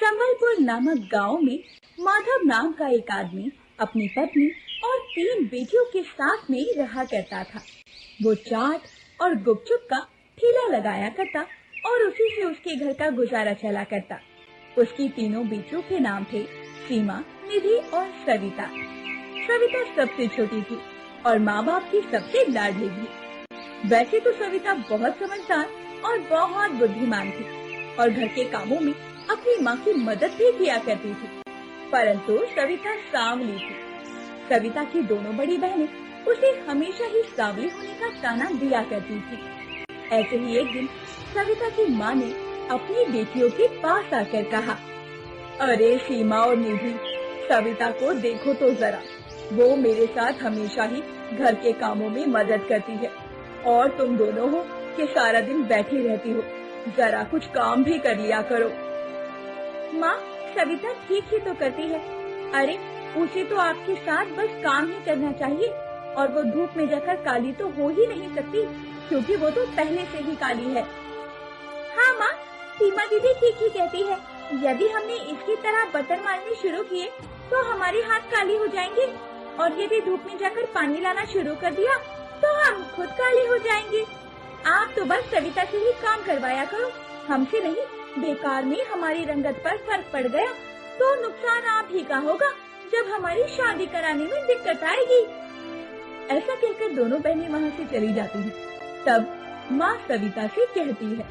संबलपुर नामक गांव में माधव नाम का एक आदमी अपनी पत्नी और 3 बेटियों के साथ में रहा करता था। वो चाट और गुपचुप का ठेला लगाया करता और उसी से उसके घर का गुजारा चला करता। उसकी तीनों बेटियों के नाम थे सीमा, निधि और सविता। सविता सबसे छोटी थी और माँ बाप की सबसे लाडली थी। वैसे तो सविता बहुत समझदार और बहुत बुद्धिमान थी और घर के कामों में अपनी माँ की मदद भी किया करती थी, परंतु सविता सांवली थी। सविता की दोनों बड़ी बहनें उसे हमेशा ही सांवली होने का ताना दिया करती थी। ऐसे ही एक दिन सविता की माँ ने अपनी बेटियों के पास आकर कहा, अरे सीमा और निधि, सविता को देखो तो जरा, वो मेरे साथ हमेशा ही घर के कामों में मदद करती है और तुम दोनों हो कि सारा दिन बैठी रहती हो, जरा कुछ काम भी कर लिया करो। माँ, सविता ठीक ही तो करती है। अरे उसे तो आपके साथ बस काम ही करना चाहिए और वो धूप में जाकर काली तो हो ही नहीं सकती, क्योंकि वो तो पहले से ही काली है। हाँ माँ, सीमा दीदी ठीक ही कहती है। यदि हमने इसकी तरह बर्तन मारने शुरू किए तो हमारे हाथ काली हो जाएंगे और यदि धूप में जाकर पानी लाना शुरू कर दिया तो हम खुद काले हो जाएंगे। आप तो बस सविता से ही काम करवाया करो, हमसे नहीं। बेकार में हमारी रंगत पर फर्क पड़ गया तो नुकसान आप ही का होगा जब हमारी शादी कराने में दिक्कत आएगी। ऐसा कहकर दोनों बहनें वहाँ से चली जाती हैं। तब माँ सविता से कहती है,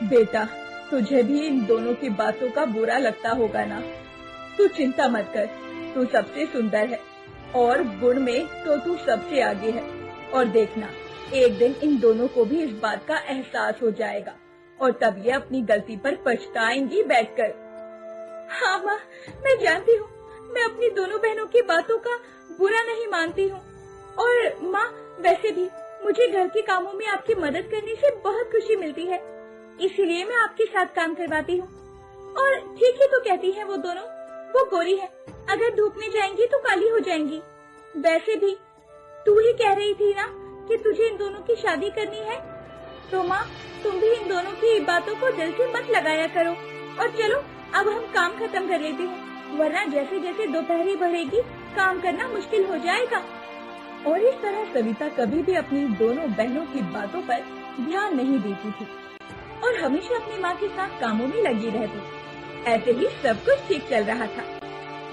बेटा, तुझे भी इन दोनों की बातों का बुरा लगता होगा ना? तू चिंता मत कर, तू सबसे सुंदर है और गुण में तो तू सबसे आगे है। और देखना, एक दिन इन दोनों को भी इस बात का एहसास हो जाएगा और तब ये अपनी गलती पर पछताएंगी बैठकर। हाँ माँ, मैं जानती हूँ, मैं अपनी दोनों बहनों की बातों का बुरा नहीं मानती हूँ। और माँ, वैसे भी मुझे घर के कामों में आपकी मदद करने से बहुत खुशी मिलती है, इसीलिए मैं आपके साथ काम करवाती हूँ। और ठीक ही तो कहती है वो दोनों, वो गोरी है, अगर धूप में जाएंगी तो काली हो जाएंगी। वैसे भी तू ही कह रही थी ना कि तुझे इन दोनों की शादी करनी है, तो माँ तुम भी इन दोनों की बातों को दिल से मत लगाया करो। और चलो अब हम काम खत्म कर लेते हैं, वरना जैसे जैसे दोपहरी बढ़ेगी काम करना मुश्किल हो जाएगा। और इस तरह सविता कभी भी अपनी दोनों बहनों की बातों पर ध्यान नहीं देती थी और हमेशा अपनी माँ के साथ कामों में लगी रहती। ऐसे ही सब कुछ ठीक चल रहा था,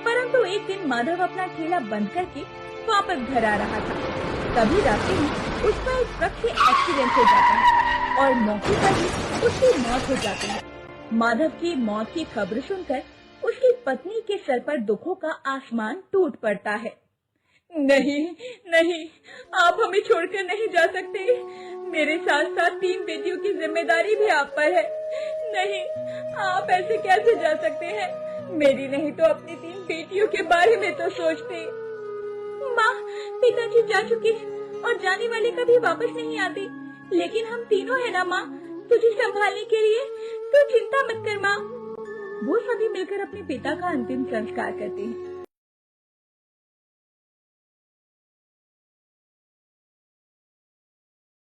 परंतु एक दिन माधव अपना ठेला बंद करके वापस घर आ रहा था। तभी रास्ते में उसका एक ट्रक से एक्सीडेंट हो जाता है और मौके पर ही उसकी मौत हो जाती है। माधव की मौत की खबर सुनकर उसकी पत्नी के सर पर दुखों का आसमान टूट पड़ता है। नहीं नहीं, आप हमें छोड़कर नहीं जा सकते, मेरे साथ साथ 3 बेटियों की जिम्मेदारी भी आप पर है। नहीं, आप ऐसे कैसे जा सकते हैं? मेरी नहीं तो अपनी 3 बेटियों के बारे में तो सोचते। माँ, पिताजी जा चुके हैं और जाने वाले कभी वापस नहीं आते, लेकिन हम तीनों है ना माँ, तुझे संभालने के लिए, तू चिंता मत कर माँ। वो सभी मिलकर अपने पिता का अंतिम संस्कार करते हैं